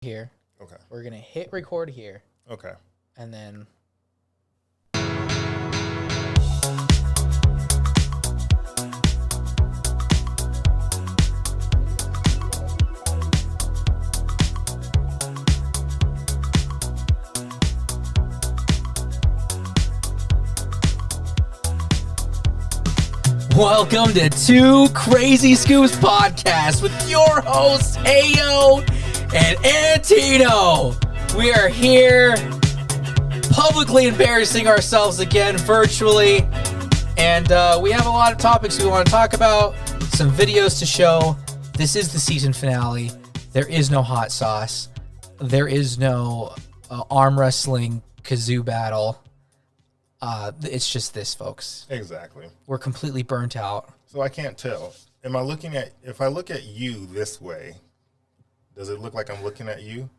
here. Okay. We're going to hit record here. Okay. And then... Welcome to Two Crazy Scoops Podcast with your hosts, Ayo and Antino. We are here publicly embarrassing ourselves again virtually. And we have a lot of topics we want to talk about, some videos to show. This is the season finale. There is no hot sauce. There is no arm wrestling kazoo battle. It's just this, folks. Exactly. We're completely burnt out. So I can't tell. Am I looking at, if I look at you this way, does it look like I'm looking at you?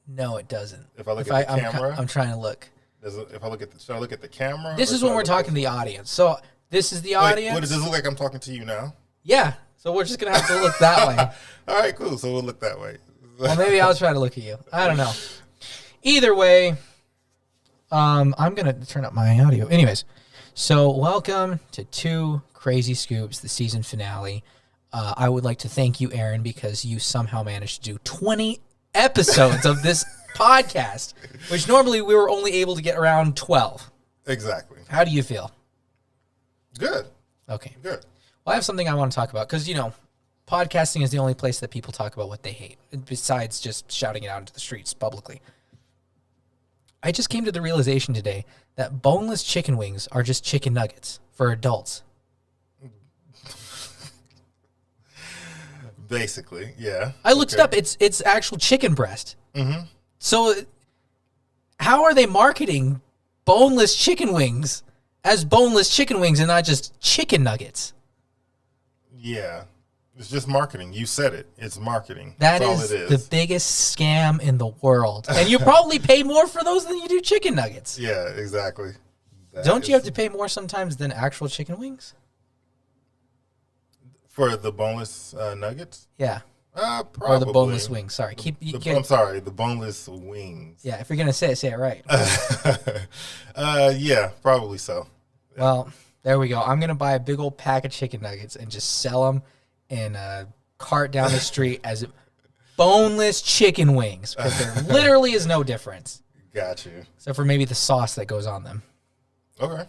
No, it doesn't. If I look at the camera? I'm trying to look. If I look at should I look at the camera? This is when we're talking to the audience. So this is the audience. What, does it look like I'm talking to you now? Yeah. So we're just going to have to look that way. All right, cool. So we'll look that way. Well, maybe I'll try to look at you. I don't know. Either way, I'm going to turn up my audio. Anyways, so welcome to Two Crazy Scoops, the season finale. I would like to thank you, Aaron, because you somehow managed to do 20 episodes of this podcast, which normally we were only able to get around 12. Exactly. How do you feel? Good. Okay. Good. Well, I have something I want to talk about because, podcasting is the only place that people talk about what they hate, besides just shouting it out into the streets publicly. I just came to the realization today that boneless chicken wings are just chicken nuggets for adults. Basically, yeah. I looked it up. It's actual chicken breast. Mm-hmm. So how are they marketing boneless chicken wings as boneless chicken wings and not just chicken nuggets? Yeah. It's just marketing. You said it. It's marketing. That's all is it is. the biggest scam in the world. And you probably pay more for those than you do chicken nuggets. Yeah, exactly. Don't you have to pay more sometimes than actual chicken wings? For the boneless nuggets? Yeah. Probably. Or the boneless wings. Sorry. I'm sorry, the boneless wings. Yeah, if you're going to say it right. Yeah, probably so. Yeah. Well, there we go. I'm going to buy a big old pack of chicken nuggets and just sell them in a cart down the street as boneless chicken wings, because there literally is no difference. Got you. Except for maybe the sauce that goes on them. Okay.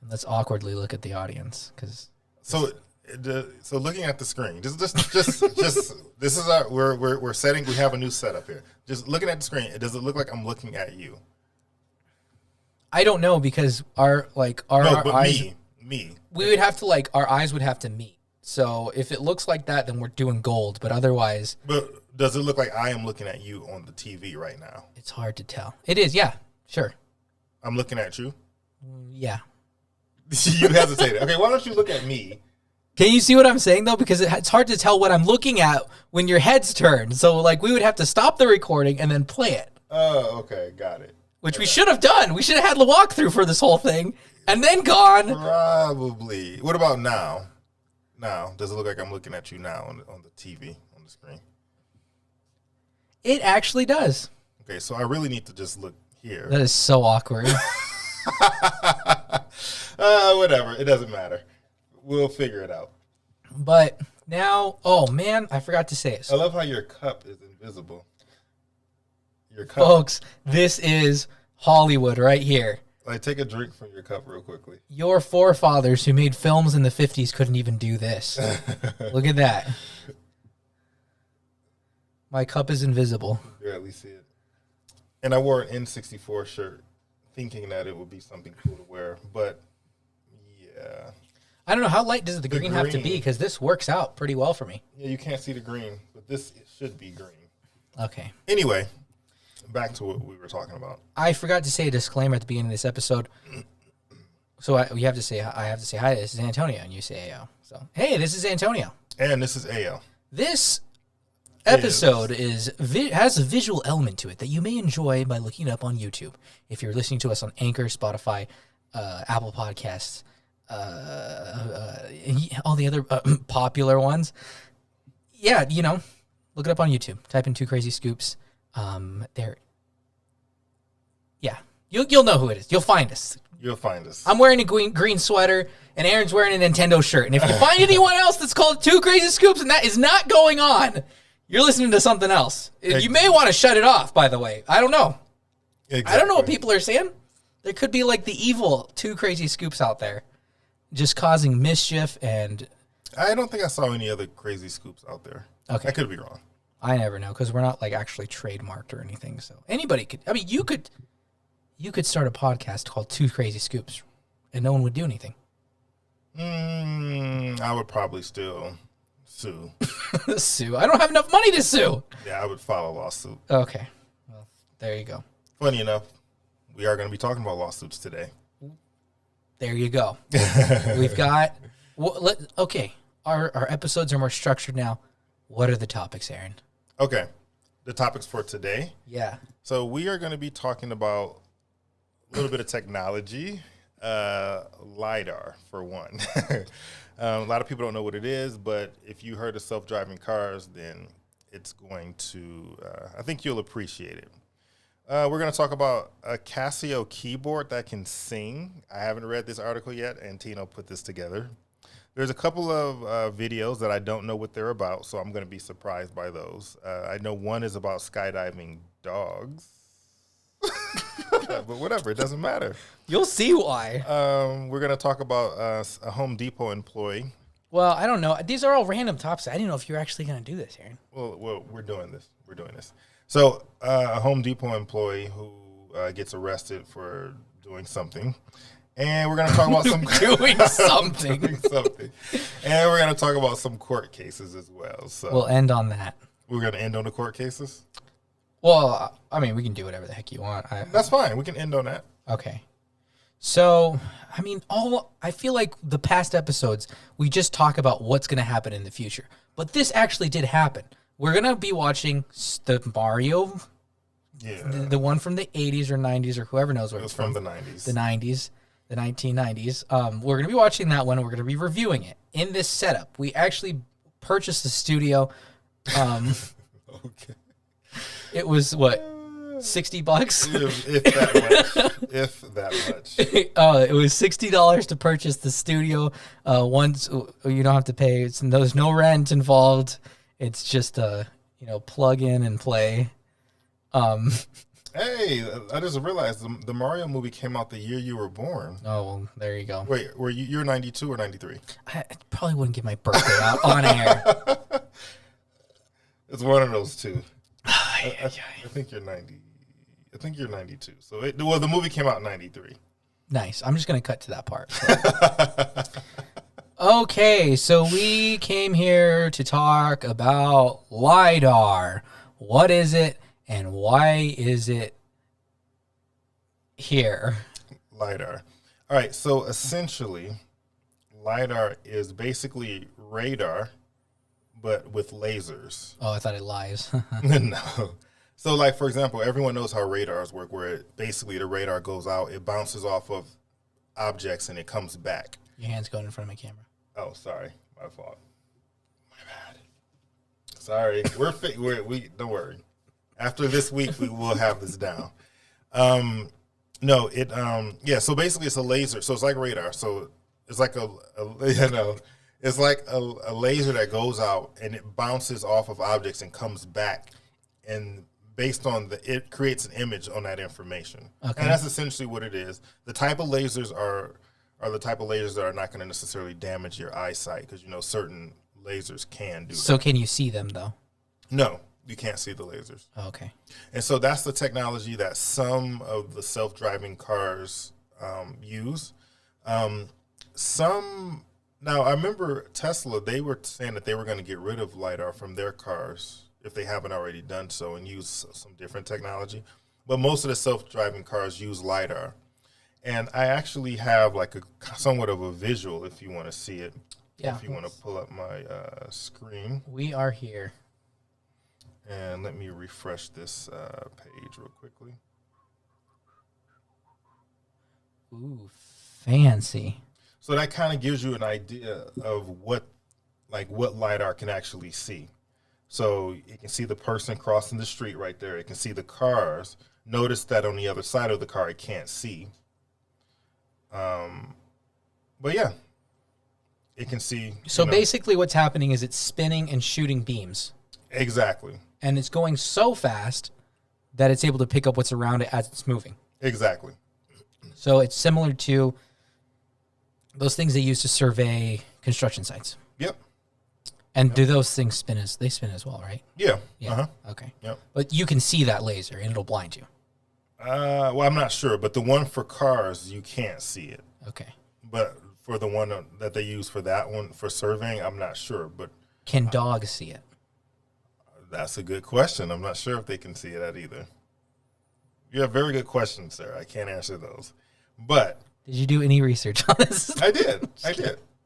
And let's awkwardly look at the audience, because... So looking at the screen, just this is our we're setting. We have a new setup here. Just looking at the screen, does it look like I'm looking at you? I don't know, because our eyes, me. We would have to our eyes would have to meet. So if it looks like that, then we're doing gold. But otherwise, but does it look like I am looking at you on the TV right now? It's hard to tell. It is, yeah, sure. I'm looking at you. Yeah. You hesitated. Okay, why don't you look at me? Can you see what I'm saying, though? Because it's hard to tell what I'm looking at when your head's turned. So, we would have to stop the recording and then play it. Oh, okay. Got it. Which we should have done. We should have had the walkthrough for this whole thing and then gone. Probably. What about now? Now, does it look like I'm looking at you now on the TV, on the screen? It actually does. Okay, so I really need to just look here. That is so awkward. Whatever. It doesn't matter. We'll figure it out. But now, oh man, I forgot to say it. I love how your cup is invisible. Your cup. Folks, this is Hollywood right here. Take a drink from your cup real quickly. Your forefathers who made films in the 50s couldn't even do this. Look at that. My cup is invisible. You barely see it. And I wore an N64 shirt thinking that it would be something cool to wear, but yeah. I don't know, how light does the green have to be? Because this works out pretty well for me. Yeah, you can't see the green, but this should be green. Okay. Anyway, back to what we were talking about. I forgot to say a disclaimer at the beginning of this episode. So I have to say hi, this is Antonio, and you say Ayo. So, hey, this is Antonio. And this is Ayo. This episode has a visual element to it that you may enjoy by looking it up on YouTube. If you're listening to us on Anchor, Spotify, Apple Podcasts, all the other popular ones. Yeah, look it up on YouTube. Type in Two Crazy Scoops. There. Yeah, you'll know who it is. You'll find us. You'll find us. I'm wearing a green sweater, and Aaron's wearing a Nintendo shirt. And if you find anyone else that's called Two Crazy Scoops, and that is not going on, you're listening to something else. You may want to shut it off, by the way. I don't know. Exactly. I don't know what people are saying. There could be like the evil Two Crazy Scoops out there just causing mischief. And I don't think I saw any other crazy scoops out there. Okay. I could be wrong. I never know because we're not like actually trademarked or anything. So anybody could. I mean, you could start a podcast called Two Crazy Scoops, and no one would do anything. I would probably still sue. Sue? I don't have enough money to sue. Yeah, I would file a lawsuit. Okay. Well, there you go. Funny enough, we are going to be talking about lawsuits today. There you go. We've got... okay. Our episodes are more structured now. What are the topics, Aaron? Okay. The topics for today. Yeah. So we are going to be talking about a little bit of technology. Lidar, for one. A lot of people don't know what it is, but if you heard of self-driving cars, then it's going to, I think you'll appreciate it. We're going to talk about a Casio keyboard that can sing. I haven't read this article yet, and Tino put this together. There's a couple of videos that I don't know what they're about, so I'm going to be surprised by those. I know one is about skydiving dogs. But whatever, it doesn't matter. You'll see why. We're going to talk about a Home Depot employee. Well, I don't know. These are all random topics. I didn't know if you were actually going to do this, Aaron. Well, we're doing this. So a Home Depot employee who gets arrested for doing something. And we're going to talk about some doing something. And we're going to talk about some court cases as well. So we'll end on that. We're going to end on the court cases? Well, I mean, we can do whatever the heck you want. That's fine. We can end on that. Okay. So, I mean, I feel like the past episodes, we just talk about what's going to happen in the future. But this actually did happen. We're going to be watching the Mario, the one from the 80s or 90s or whoever knows what it was from. The 90s. The 90s, the 1990s. We're going to be watching that one, and we're going to be reviewing it. In this setup, we actually purchased the studio. Okay. It was, what, $60? If that much. It was $60 to purchase the studio. Once you don't have to pay. There's no rent involved. It's just plug in and play. Hey, I just realized the Mario movie came out the year you were born. Oh, well, there you go. Wait, you're 92 or 93? I probably wouldn't get my birthday out on air. It's one of those two. I think you're 90. I think you're 92. So, the movie came out in 93. Nice. I'm just going to cut to that part. So. Okay, so we came here to talk about Lidar. What is it, and why is it here? Lidar. All right, so essentially, Lidar is basically radar, but with lasers. Oh, I thought it lies. No. So, like, for example, everyone knows how radars work, where basically the radar goes out, it bounces off of objects, and it comes back. Your hand's going in front of my camera. Oh, sorry. My fault. My bad. Sorry. We don't worry. After this week, we will have this down. So basically it's a laser. So it's like radar. So it's like it's like a laser that goes out and it bounces off of objects and comes back. And based on it creates an image on that information. Okay. And that's essentially what it is. The type of lasers are the type of lasers that are not going to necessarily damage your eyesight because, certain lasers can do that. So can you see them, though? No, you can't see the lasers. Oh, okay. And so that's the technology that some of the self-driving cars use. Now, I remember Tesla, they were saying that they were going to get rid of LiDAR from their cars if they haven't already done so and use some different technology. But most of the self-driving cars use LiDAR. And I actually have like somewhat of a visual if you want to see it. Yeah. If you want to pull up my screen. We are here. And let me refresh this page real quickly. Ooh, fancy. So that kind of gives you an idea of what LiDAR can actually see. So it can see the person crossing the street right there. It can see the cars. Notice that on the other side of the car, it can't see. But yeah, it can see. So basically what's happening is it's spinning and shooting beams. Exactly. And it's going so fast that it's able to pick up what's around it as it's moving. Exactly. So it's similar to those things they use to survey construction sites. Yep. And do those things spin they spin as well, right? Yeah. Yeah. Uh-huh. Okay. Yep. But you can see that laser and it'll blind you. Well, I'm not sure, but the one for cars, you can't see it. Okay. But for the one that they use for that one for surveying, I'm not sure. But can dogs see it? That's a good question. I'm not sure if they can see that either. You have very good questions, sir. I can't answer those. But did you do any research on this? I did.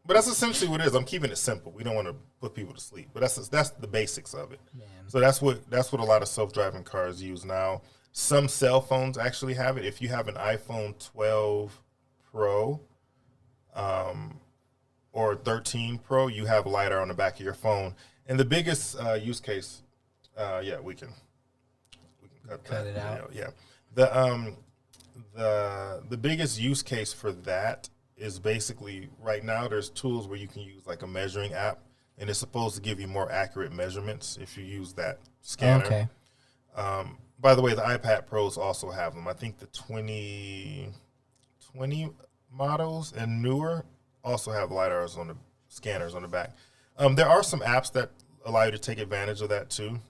But that's essentially what it is. I'm keeping it simple. We don't want to put people to sleep. But that's the basics of it. Man. So that's what a lot of self-driving cars use now. Some cell phones actually have it. If you have an iPhone 12 Pro or 13 Pro, you have LiDAR on the back of your phone. And the biggest use case, we can cut it out. Yeah, the biggest use case for that is basically right now there's tools where you can use like a measuring app, and it's supposed to give you more accurate measurements if you use that scanner. Okay. By the way, the iPad Pros also have them. I think the 2020 models and newer also have LiDARs on the scanners on the back. There are some apps that allow you to take advantage of that too,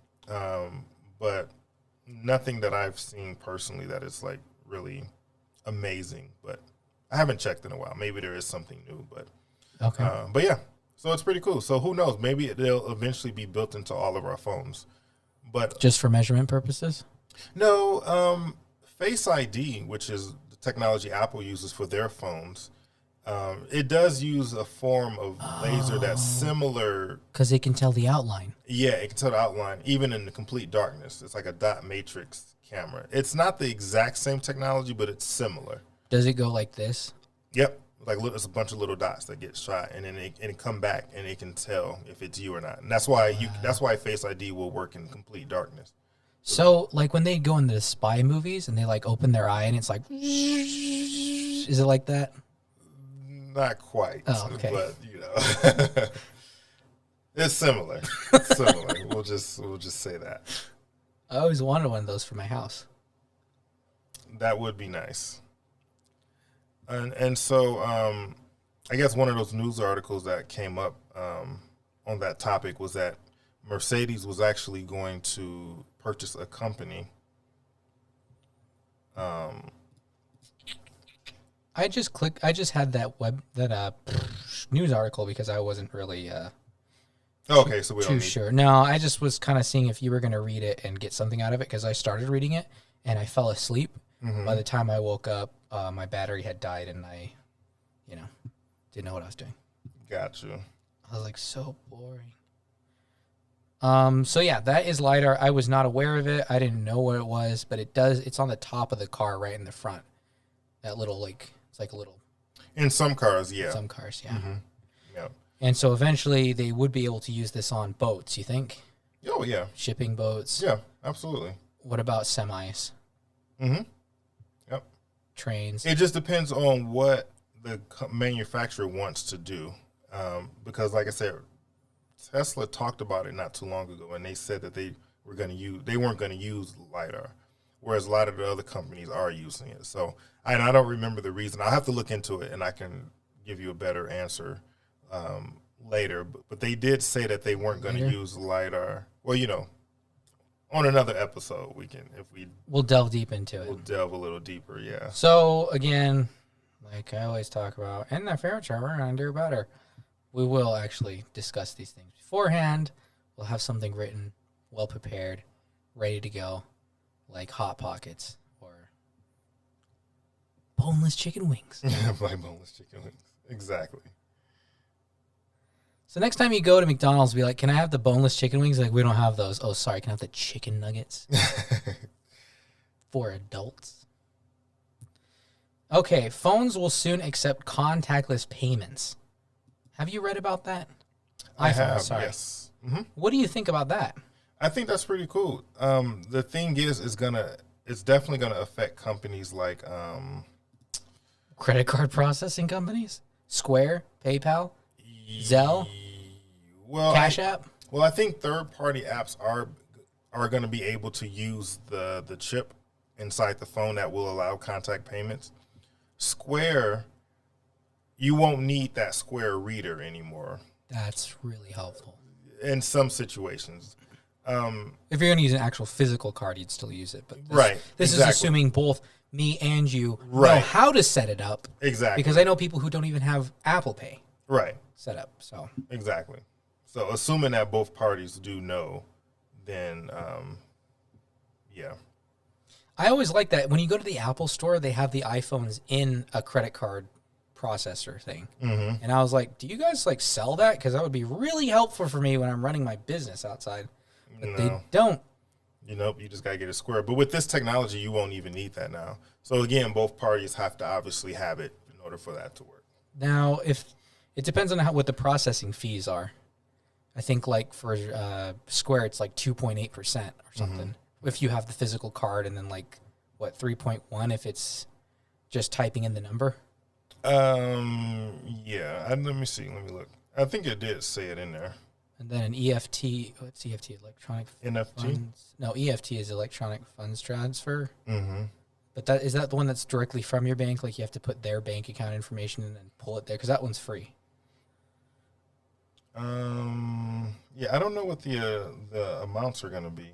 but nothing that I've seen personally that is like really amazing. But I haven't checked in a while. Maybe there is something new, but okay. But yeah, so it's pretty cool. So who knows? Maybe they'll eventually be built into all of our phones. But just for measurement purposes? No, Face ID, which is the technology Apple uses for their phones, it does use a form of laser that's similar. Because it can tell the outline. Yeah, it can tell the outline, even in the complete darkness. It's like a dot matrix camera. It's not the exact same technology, but it's similar. Does it go like this? Yep. Like it's a bunch of little dots that get shot, and then it come back, and it can tell if it's you or not. And that's why Face ID will work in complete darkness. So, like when they go into the spy movies and they like open their eye and it's like, is it like that? Not quite. Oh, okay. But it's similar. It's similar. We'll just say that. I always wanted one of those for my house. That would be nice. And so I guess one of those news articles that came up on that topic was that Mercedes was actually going to purchase a company. I just had that news article because I wasn't really okay, so we don't too need sure. No, I just was kind of seeing if you were going to read it and get something out of it because I started reading it and I fell asleep. Mm-hmm. By the time I woke up, my battery had died and I, didn't know what I was doing. Gotcha. I was like, so boring. So yeah, that is LiDAR. I was not aware of it. I didn't know what it was, but it's on the top of the car right in the front. That little, it's like a little. In some cars, yeah. Some cars, yeah. Mm-hmm. Yeah. And so eventually they would be able to use this on boats, you think? Oh, yeah. Shipping boats. Yeah, absolutely. What about semis? Mm-hmm. Yep. Trains. It just depends on what the manufacturer wants to do. Because like I said, Tesla talked about it not too long ago, and they said that they weren't going to use LiDAR, whereas a lot of the other companies are using it. So I don't remember the reason. I'll have to look into it, and I can give you a better answer later. But they did say that they weren't going to use LiDAR. Well, on another episode, we'll delve deep into it. We'll delve a little deeper, yeah. So again, like I always talk about, in the future we're going to do better. We will actually discuss these things beforehand. We'll have something written, well prepared, ready to go, like Hot Pockets or boneless chicken wings. Like boneless chicken wings. Exactly. So next time you go to McDonald's, be like, can I have the boneless chicken wings? Like, we don't have those. Oh, sorry. Can I have the chicken nuggets? For adults. Okay, phones will soon accept contactless payments. Have you read about that? I iPhone, have, sorry. yes. Mm-hmm. What do you think about that? I think that's pretty cool. The thing is, it's definitely gonna affect companies like Credit card processing companies, Square, PayPal, Zelle, Cash App. Well, I think third-party apps are going to be able to use the chip inside the phone that will allow contact payments. Square, you won't need that Square reader anymore. That's really helpful. In some situations. If you're going to use an actual physical card, you'd still use it. But this is assuming both me and you know how to set it up. Exactly. Because I know people who don't even have Apple Pay set up. So exactly. So assuming that both parties do know, then yeah. I always like that. When you go to the Apple store, they have the iPhones in a credit card processor thing. Mm-hmm. And I was like, do you guys like sell that? Because that would be really helpful for me when I'm running my business outside. But they don't. You just got to get it square. But with this technology, you won't even need that now. So again, both parties have to obviously have it in order for that to work. Now, if it depends on what the processing fees are. I think like for Square, it's like 2.8% or something. Mm-hmm. If you have the physical card, and then like 3.1 if it's just typing in the number. Yeah. Let me see. Let me look. I think it did say it in there. And then an EFT. What's EFT? Electronic NFT? Funds? No, EFT is electronic funds transfer. Mm-hmm. But is that the one that's directly from your bank? Like you have to put their bank account information and then pull it there? Because that one's free. Yeah, I don't know what the amounts are going to be,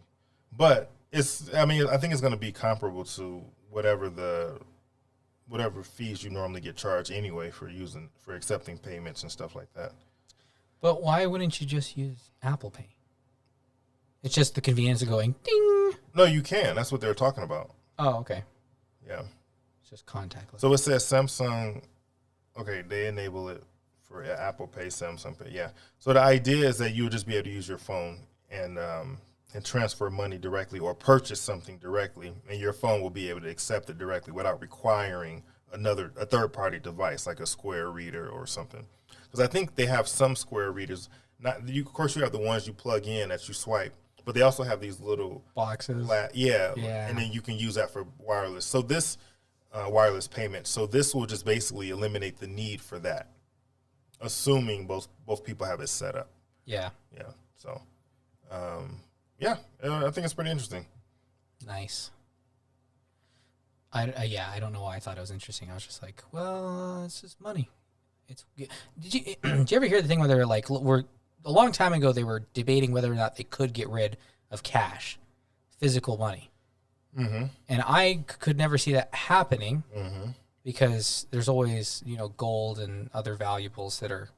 but I think it's going to be comparable to whatever fees you normally get charged anyway for accepting payments and stuff like that. But why wouldn't you just use Apple Pay? It's just the convenience of going ding. No, you can. That's what they're talking about. Oh, okay. Yeah. It's just contactless. So it says Samsung. Okay, they enable it for Apple Pay, Samsung Pay. Yeah. So the idea is that you would just be able to use your phone and transfer money directly or purchase something directly, and your phone will be able to accept it directly without requiring a third-party device like a Square reader or something. Because I think they have some Square readers. Of course, you have the ones you plug in that you swipe, but they also have these little boxes. Yeah, and then you can use that for wireless. So this wireless payment. So this will just basically eliminate the need for that, assuming both people have it set up. Yeah. Yeah. So, I think it's pretty interesting. Nice. I don't know why I thought it was interesting. I was just like, well, it's just money. Did you ever hear the thing where they were like, a long time ago they were debating whether or not they could get rid of cash, physical money. Mm-hmm. And I could never see that happening because there's always, gold and other valuables that are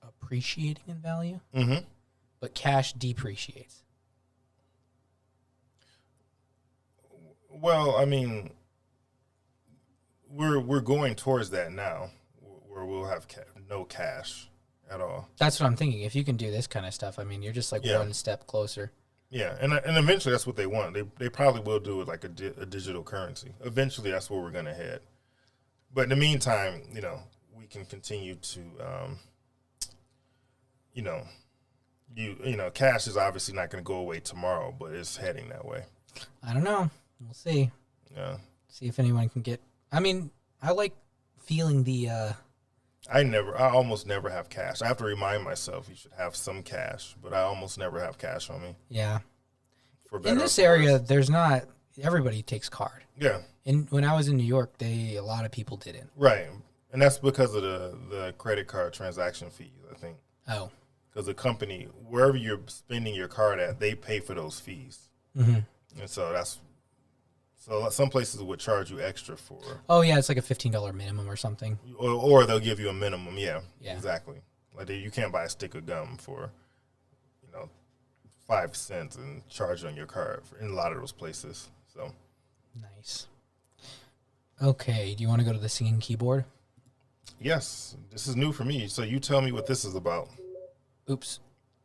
appreciating in value. Mm-hmm. But cash depreciates. Well, I mean, we're going towards that now, where we'll have no cash at all. That's what I'm thinking. If you can do this kind of stuff, I mean, you're just like one step closer. Yeah, and eventually that's what they want. They probably will do it like a digital currency. Eventually, that's where we're going to head. But in the meantime, we can continue to, cash is obviously not going to go away tomorrow, but it's heading that way. I don't know. We'll see. Yeah. See if anyone can get. I mean, I like feeling the. I almost never have cash. I have to remind myself you should have some cash, but I almost never have cash on me. Yeah. In this area, there's not. Everybody takes card. Yeah. And when I was in New York, a lot of people didn't. Right, and that's because of the credit card transaction fees, I think. Oh. Because the company, wherever you're spending your card at, they pay for those fees. Mm-hmm. And so some places would charge you extra for. Oh yeah, it's like a $15 minimum or something. Or they'll give you a minimum. Yeah. Exactly. Like you can't buy a stick of gum for, 5 cents and charge it on your card in a lot of those places. So. Nice. Okay, do you want to go to the singing keyboard? Yes, this is new for me. So you tell me what this is about. Oops,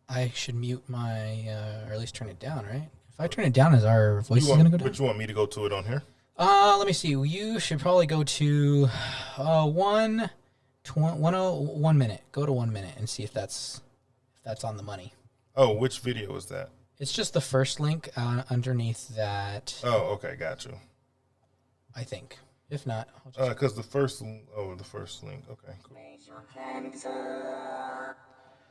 I should mute my, or at least turn it down, right? If I turn it down, is our voice going to go down? But you want me to go to it on here? Let me see. You should probably go to 1 minute. Go to 1 minute and see if that's on the money. Oh, which video is that? It's just the first link underneath that. Oh, okay, got you. I think. If not, because the first link. Okay, cool.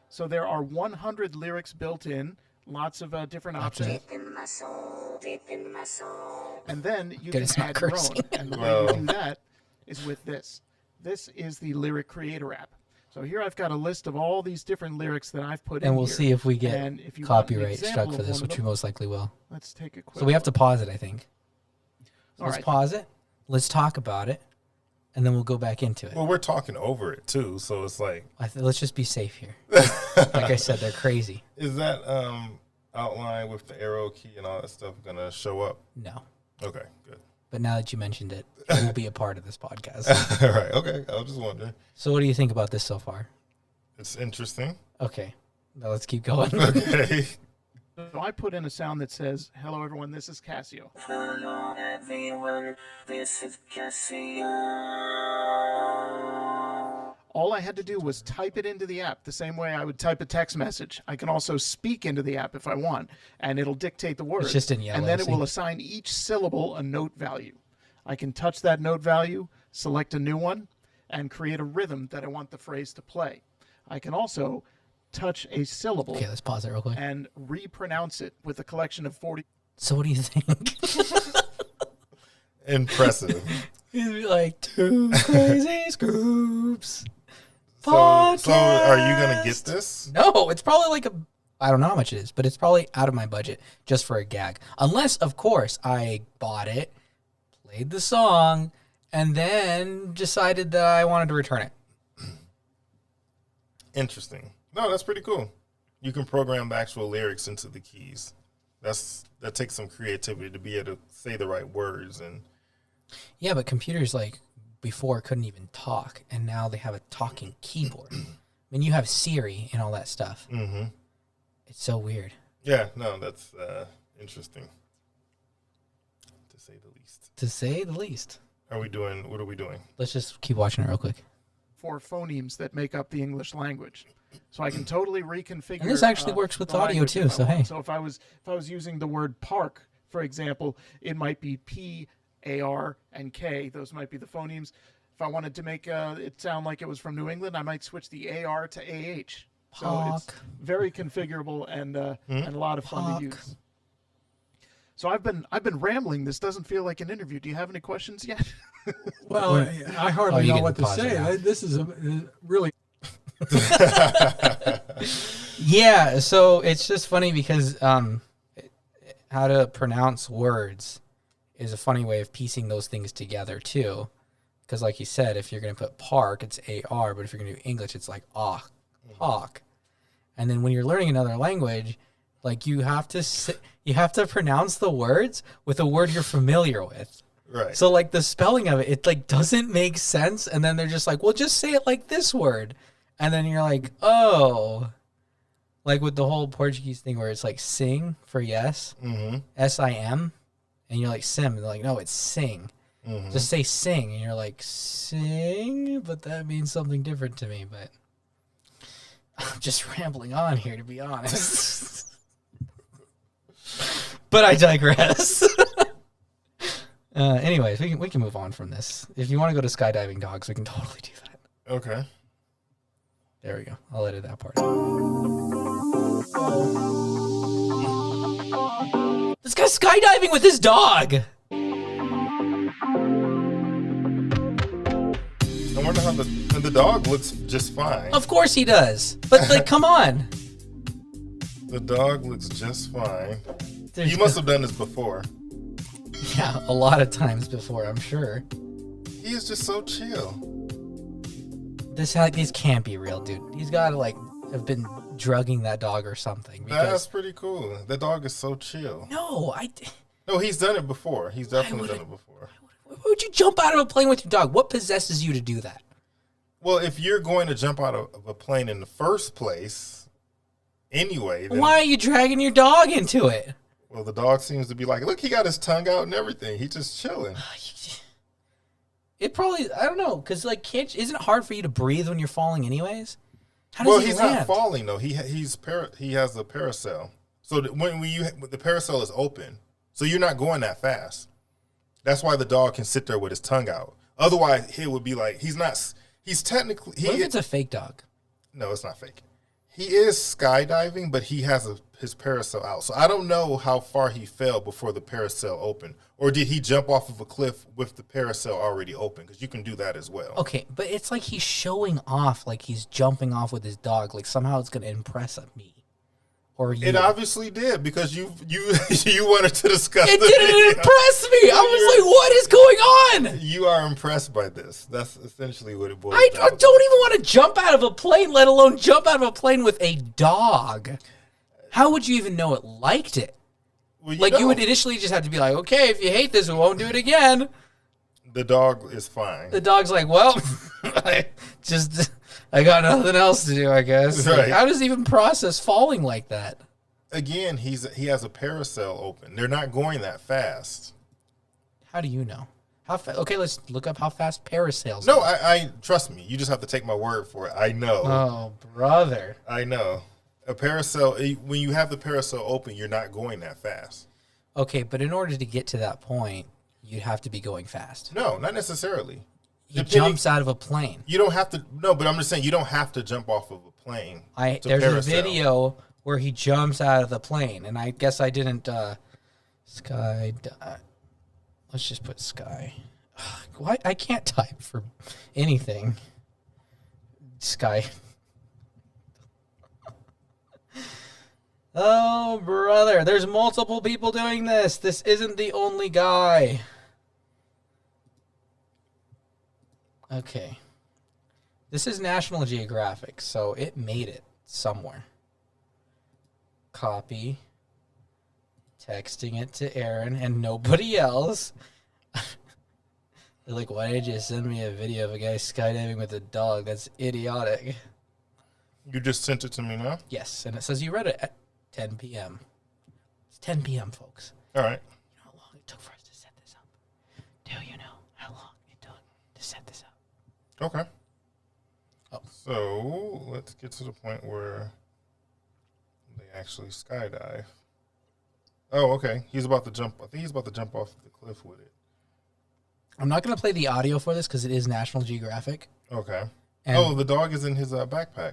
So there are 100 lyrics built in, lots of different options. Deep in my soul. And then you Gotta can stop add your cursing. own. And the way you do that is with this. This is the Lyric Creator app. So here I've got a list of all these different lyrics that I've put in and we'll here. see if we get And if you want an copyright struck example for of this, one of which we them, most likely will. let's take a quick So we have to look. pause it, I think. So All let's right. pause it. Let's talk about it, and then we'll go back into it. Well, we're talking over it too, so it's like. Let's just be safe here. Like I said, they're crazy. Is that outline with the arrow key and all that stuff gonna show up? No. Okay, good. But now that you mentioned it, it will be a part of this podcast. All right, okay. I was just wondering. So what do you think about this so far? It's interesting. Okay. Now let's keep going. Okay. So I put in a sound that says, "Hello everyone, this is Casio." Hello everyone, this is Casio. All I had to do was type it into the app the same way I would type a text message. I can also speak into the app if I want, and it'll dictate the words. just in yellow, and then it see? will assign each syllable a note value. I can touch that note value, select a new one, and create a rhythm that I want the phrase to play. I can also touch a syllable Okay, let's pause it real quick. and repronounce it with a collection of 40. So what do you think? Impressive. It'd be like two crazy scoops. So are you gonna get this? No, it's probably like I don't know how much it is, but it's probably out of my budget just for a gag. Unless, of course, I bought it, played the song, and then decided that I wanted to return it. Interesting. No, that's pretty cool. You can program the actual lyrics into the keys. That takes some creativity to be able to say the right words and. Yeah, but computers like before couldn't even talk, and now they have a talking keyboard. I mean, you have Siri and all that stuff. Mm-hmm. It's so weird. Yeah, no, that's interesting, to say the least. To say the least. What are we doing? Let's just keep watching it real quick. 4 phonemes that make up the English language. So I can totally reconfigure. And this actually works with the audio language too, if I so want. hey. So if I was using the word park, for example, it might be P, A, R, and K. Those might be the phonemes. If I wanted to make it sound like it was from New England, I might switch the AR to AH. So it's Park. very configurable and a lot of fun Park. to use. So I've been rambling. This doesn't feel like an interview. Do you have any questions yet? Well, I hardly you know can what to pause it say. now. This is really Yeah, so it's just funny because how to pronounce words is a funny way of piecing those things together too. Because like you said, if you're going to put park, it's AR, but if you're going to do English, it's like hawk. And then when you're learning another language, like you have to pronounce the words with a word you're familiar with. Right. So like the spelling of it like doesn't make sense, and then they're just like, well, just say it like this word, and then you're like, oh, like with the whole Portuguese thing where it's like sing for yes, SIM, and you're like sim, and they're like, no, it's sing. Just say sing, and you're like sing, but that means something different to me. But I'm just rambling on here, to be honest. But I digress. Anyways, we can move on from this. If you want to go to skydiving dogs, we can totally do that. Okay. There we go. I'll edit that part. This guy's skydiving with his dog. I wonder how the dog looks just fine. Of course he does. But like, come on. The dog looks just fine. There's You must have done this before. Yeah, a lot of times before, I'm sure. He is just so chill. This can't be real, dude. He's got to like have been drugging that dog or something. That's Because pretty cool. The dog is so chill. no, No, he's done it before. He's definitely wouldn't- done it before. why would you jump out of a plane with your dog? What possesses you to do that? Well, if you're going to jump out of a plane in the first place, anyway, then, Why are you dragging your dog into it? well, the dog seems to be like, look, he got his tongue out and everything. He's just chilling. It probably, I don't know, because like, isn't it hard for you to breathe when you're falling anyways? How does he he's land? not falling though. He has a parasail. So when the parasail is open, so you're not going that fast. That's why the dog can sit there with his tongue out. Otherwise, it would be like he's not. He's technically. What if it's a fake dog? No, it's not fake. He is skydiving, but he has his parasail out. So I don't know how far he fell before the parasail opened. Or did he jump off of a cliff with the parasail already open? Because you can do that as well. Okay, but it's like he's showing off, like he's jumping off with his dog. Like somehow it's going to impress me. Or you. It obviously did because you wanted to discuss It the didn't video. impress me. I was like, what is going on? You are impressed by this. That's essentially what it boils I down don't to. even want to jump out of a plane, let alone jump out of a plane with a dog. How would you even know it liked it? Well, You would initially just have to be like, okay, if you hate this, we won't do it again. The dog is fine. The dog's like, well, I got nothing else to do, I guess. Like, Right. how does he even process falling like that? Again, he has a parasail open. They're not going that fast. How do you know? Okay, let's look up how fast parasails No, go. I trust me. You just have to take my word for it. I know. Oh, brother. I know. A parasail, when you have the parasail open, you're not going that fast. Okay, but in order to get to that point, you'd have to be going fast. No, not necessarily. He jumps out of a plane. You don't have to. No, but I'm just saying you don't have to jump off of a plane. There's a video where he jumps out of the plane, and I guess I didn't sky. Let's just put sky. Why I can't type for anything. Sky. Oh, brother. There's multiple people doing this. This isn't the only guy. Okay. This is National Geographic, so it made it somewhere. Copy. Texting it to Aaron and nobody else. They're like, why did you send me a video of a guy skydiving with a dog? That's idiotic. You just sent it to me now? Yes, and it says you read it at 10 p.m. It's 10 p.m., folks. All right. You know how long it took for us to set this up? Do you know how long it took to set this up? Okay. Oh. So let's get to the point where they actually skydive. Oh, okay. He's about to jump. I think he's about to jump off the cliff with it. I'm not going to play the audio for this because it is National Geographic. Okay. And the dog is in his backpack.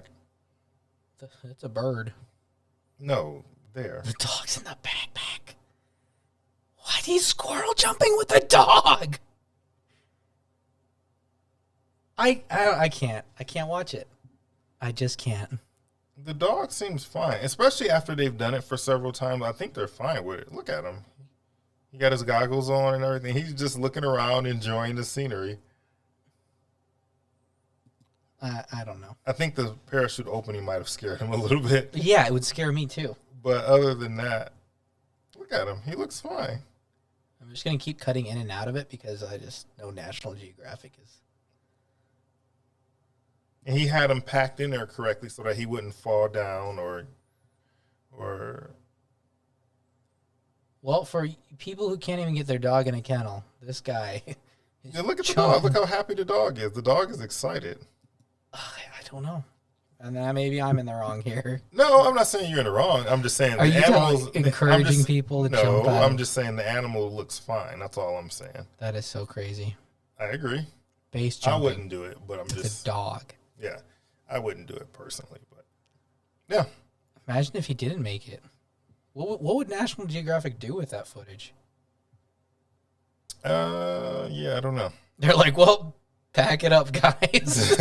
it's a bird. No, there. The dog's in the backpack. What? He's squirrel jumping with the dog. I can't. I can't watch it. I just can't. The dog seems fine, especially after they've done it for several times. I think they're fine with it. Look at him. He got his goggles on and everything. He's just looking around, enjoying the scenery. I don't know. I think the parachute opening might have scared him a little bit. Yeah, it would scare me too. But other than that, look at him. He looks fine. I'm just going to keep cutting in and out of it because I just know National Geographic is. And he had him packed in there correctly so that he wouldn't fall down or. Well, for people who can't even get their dog in a kennel, this guy. Yeah, look at the dog. Look how happy the dog is. The dog is excited. I don't know. And then maybe I'm in the wrong here. No, I'm not saying you're in the wrong. I'm just saying Are the you animals encouraging people to jump out? I'm just saying the animal looks fine. That's all I'm saying. That is so crazy. I agree. Base I jumping. wouldn't do it, but I'm with just a dog. yeah. I wouldn't do it personally, but yeah. Imagine if he didn't make it. What would National Geographic do with that footage? Yeah, I don't know. They're like, well, pack it up, guys.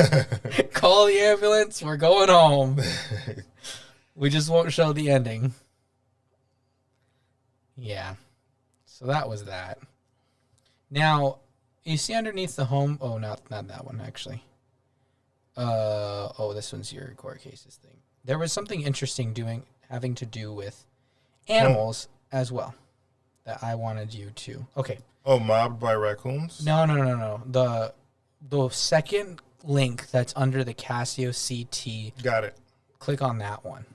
Call the ambulance. We're going home. We just won't show the ending. Yeah. So that was that. Now, you see underneath the home... Oh, not that one, actually. This one's your court cases thing. There was something interesting having to do with animals as well that I wanted you to... Okay. Oh, mobbed by raccoons? No. The second link that's under the Casio CT. Got it. Click on that one.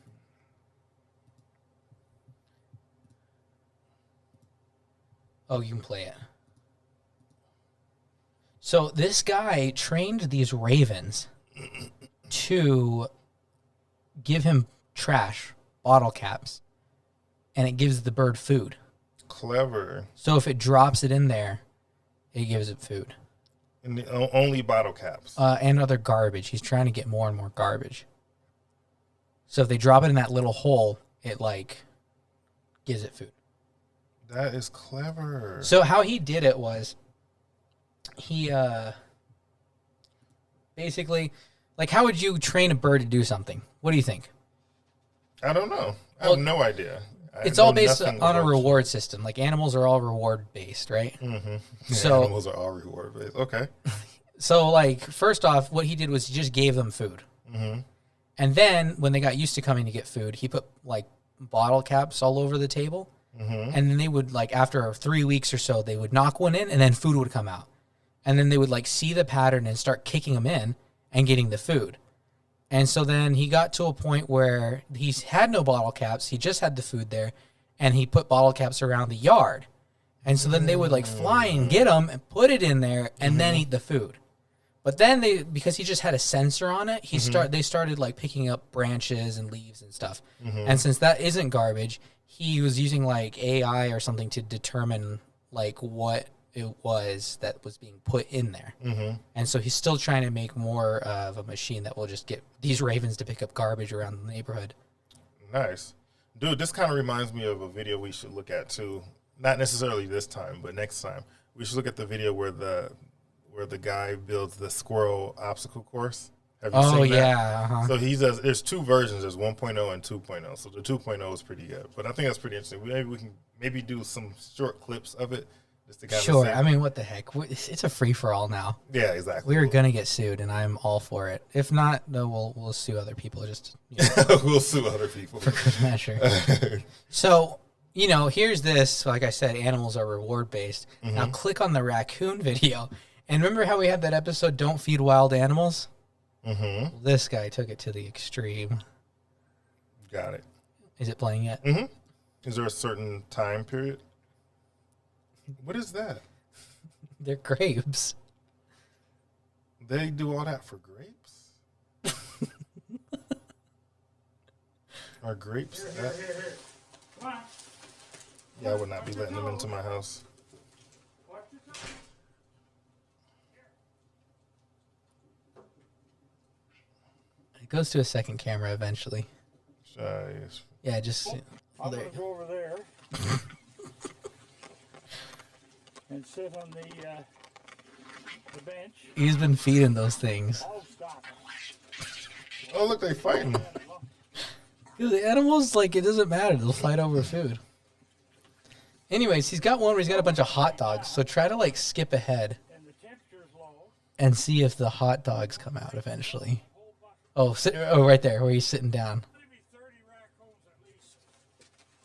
Oh, you can play it. So this guy trained these ravens to give him trash, bottle caps, and it gives the bird food. Clever. So if it drops it in there, it gives it food. And only bottle caps. And other garbage. He's trying to get more and more garbage. So if they drop it in that little hole, it like gives it food. That is clever. So how he did it was he basically, like, how would you train a bird to do something? What do you think? I don't know. I Well, have no idea. It's all based on a reward system. Like, animals are all reward based, right? Mm-hmm. So animals are all reward based. Okay. So, like, first off, what he did was he just gave them food. Mm-hmm. And then, when they got used to coming to get food, he put, like, bottle caps all over the table. Mm-hmm. And then they would, like, after 3 weeks or so, they would knock one in, and then food would come out. And then they would, like, see the pattern and start kicking them in and getting the food. And so then he got to a point where he had no bottle caps. He just had the food there. And he put bottle caps around the yard. And so then they would, like, fly and get them and put it in there and then eat the food. But then because he just had a sensor on it, they started, like, picking up branches and leaves and stuff. And since that isn't garbage, he was using, like, AI or something to determine, like, what it was that was being put in there. And so he's still trying to make more of a machine that will just get these ravens to pick up garbage around the neighborhood. Nice. Dude, this kind of reminds me of a video we should look at, too. Not necessarily this time, but next time. We should look at the video where the guy builds the squirrel obstacle course. Have you seen that? Yeah. Uh-huh. So there's two versions. There's 1.0 and 2.0. So the 2.0 is pretty good. But I think that's pretty interesting. Maybe we can do some short clips of it. Just to kind Sure. of I mean, what the heck? It's a free-for-all now. Yeah, exactly. We're going to get sued, and I'm all for it. If not, no, we'll sue other people. Just we'll sue other people. for good measure. So, here's this. Like I said, animals are reward-based. Now click on the raccoon video. And remember how we had that episode, Don't Feed Wild Animals? Mm-hmm. Well, this guy took it to the extreme. Got it. Is it playing yet? Mm-hmm. Is there a certain time period? What is that? They're grapes. They do all that for grapes? Are grapes that? Yeah, I would not be letting them into my house. It goes to a second camera eventually. Yes. Yeah, just... I'm going to go over there and sit on the bench. He's been feeding those things. Oh, stop it. Oh, look, they fighting. The animals, like, it doesn't matter. They'll fight over food. Anyways, he's got one where he's got a bunch of hot dogs. So try to, like, skip ahead And the temperature's low. and see if the hot dogs come out eventually. Oh, right there, where he's sitting down. Maybe 30 raccoons at least.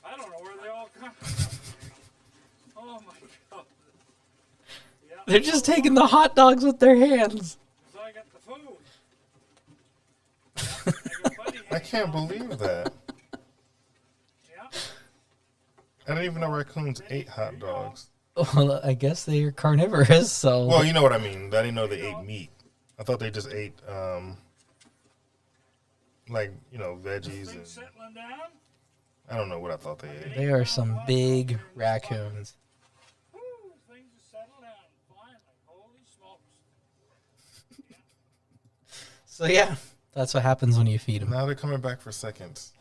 I don't know where they all come from. Oh, my God. Yeah, They're just taking the hot dogs with their hands. 'cause I got the food. I got Buddy I can't believe that. Yeah. I didn't even know raccoons ate hot dogs. Well, I guess they're carnivorous, so... Well, you know what I mean. I didn't know they ate meat. I thought they just ate, veggies. Things And settling down. I don't know what I thought they ate. They are some big raccoons. Woo, things have settled down finally. Holy smokes. So, yeah, that's what happens when you feed them. Now they're coming back for seconds.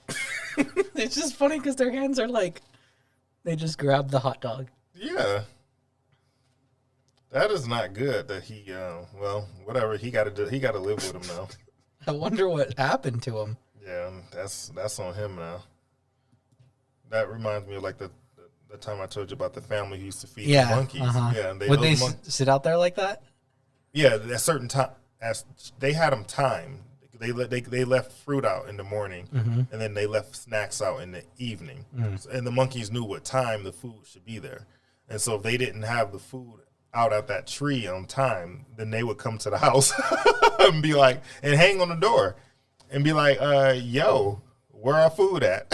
It's just funny because their hands are like... They just grab the hot dog. Yeah. That is not good that he, whatever. He got to live with him now. I wonder what happened to him. Yeah, that's on him now. That reminds me of like the time I told you about the family who used to feed the monkeys. Yeah, and would they sit out there like that? Yeah, at a certain time, as they had them timed. They left fruit out in the morning, and then they left snacks out in the evening. And the monkeys knew what time the food should be there. And so if they didn't have the food out at that tree on time, then they would come to the house and be like, and hang on the door and be like, yo, where our food at?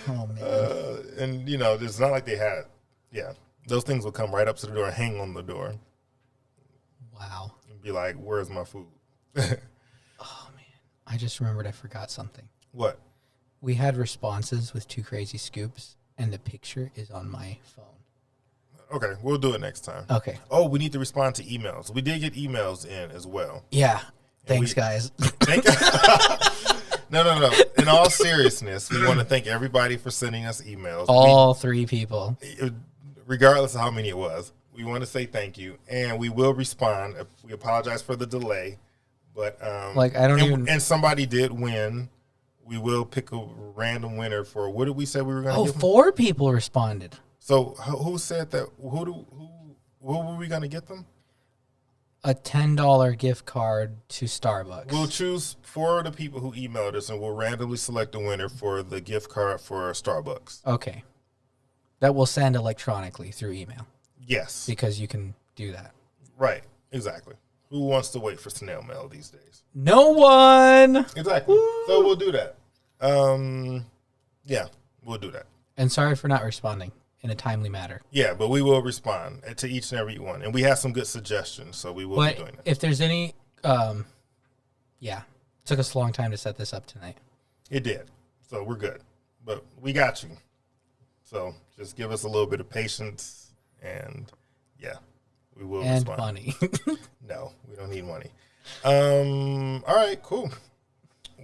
Oh, man. And, it's not like they had, those things would come right up to the door and hang on the door Wow. and be like, where's my food? Oh, man. I just remembered I forgot something. What? We had responses with 2 crazy scoops, and the picture is on my phone. Okay, we'll do it next time. Okay. Oh, we need to respond to emails. We did get emails in as well. Yeah. Thanks, guys. No. In all seriousness, we want to thank everybody for sending us emails. All 3 people. Regardless of how many it was, we want to say thank you, and we will respond. We apologize for the delay, but and somebody did win. We will pick a random winner for what did we say we were going to give them? 4 people responded. So who said that? What were we going to get them? A $10 gift card to Starbucks. We'll choose 4 of the people who emailed us, and we'll randomly select a winner for the gift card for Starbucks. Okay. That will send electronically through email. Yes. Because you can do that. Right. Exactly. Who wants to wait for snail mail these days? No one. Exactly. Woo. So we'll do that. Yeah, we'll do that. And sorry for not responding in a timely manner. Yeah, but we will respond to each and every one. And we have some good suggestions, so we will be doing that. If there's any, yeah, took us a long time to set this up tonight. It did. So we're good. But we got you. So just give us a little bit of patience, and yeah, we will respond. And money. No, we don't need money. All right, cool.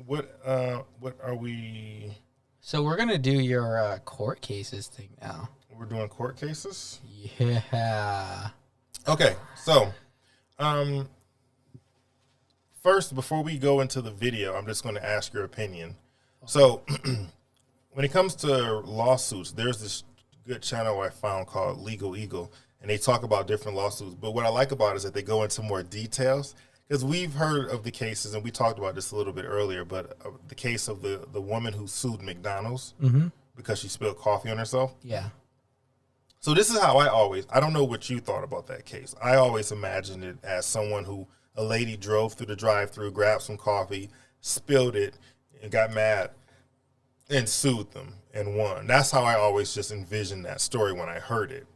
What are we? So we're gonna do your court cases thing now. We're doing court cases? Yeah. Okay, so first, before we go into the video, I'm just going to ask your opinion. So when it comes to lawsuits, there's this good channel I found called Legal Eagle, and they talk about different lawsuits. But what I like about it is that they go into more details, because we've heard of the cases, and we talked about this a little bit earlier, but the case of the woman who sued McDonald's because she spilled coffee on herself. Yeah. So this is how I don't know what you thought about that case. I always imagined it as a lady drove through the drive-thru, grabbed some coffee, spilled it, and got mad and sued them and won. That's how I always just envisioned that story when I heard it.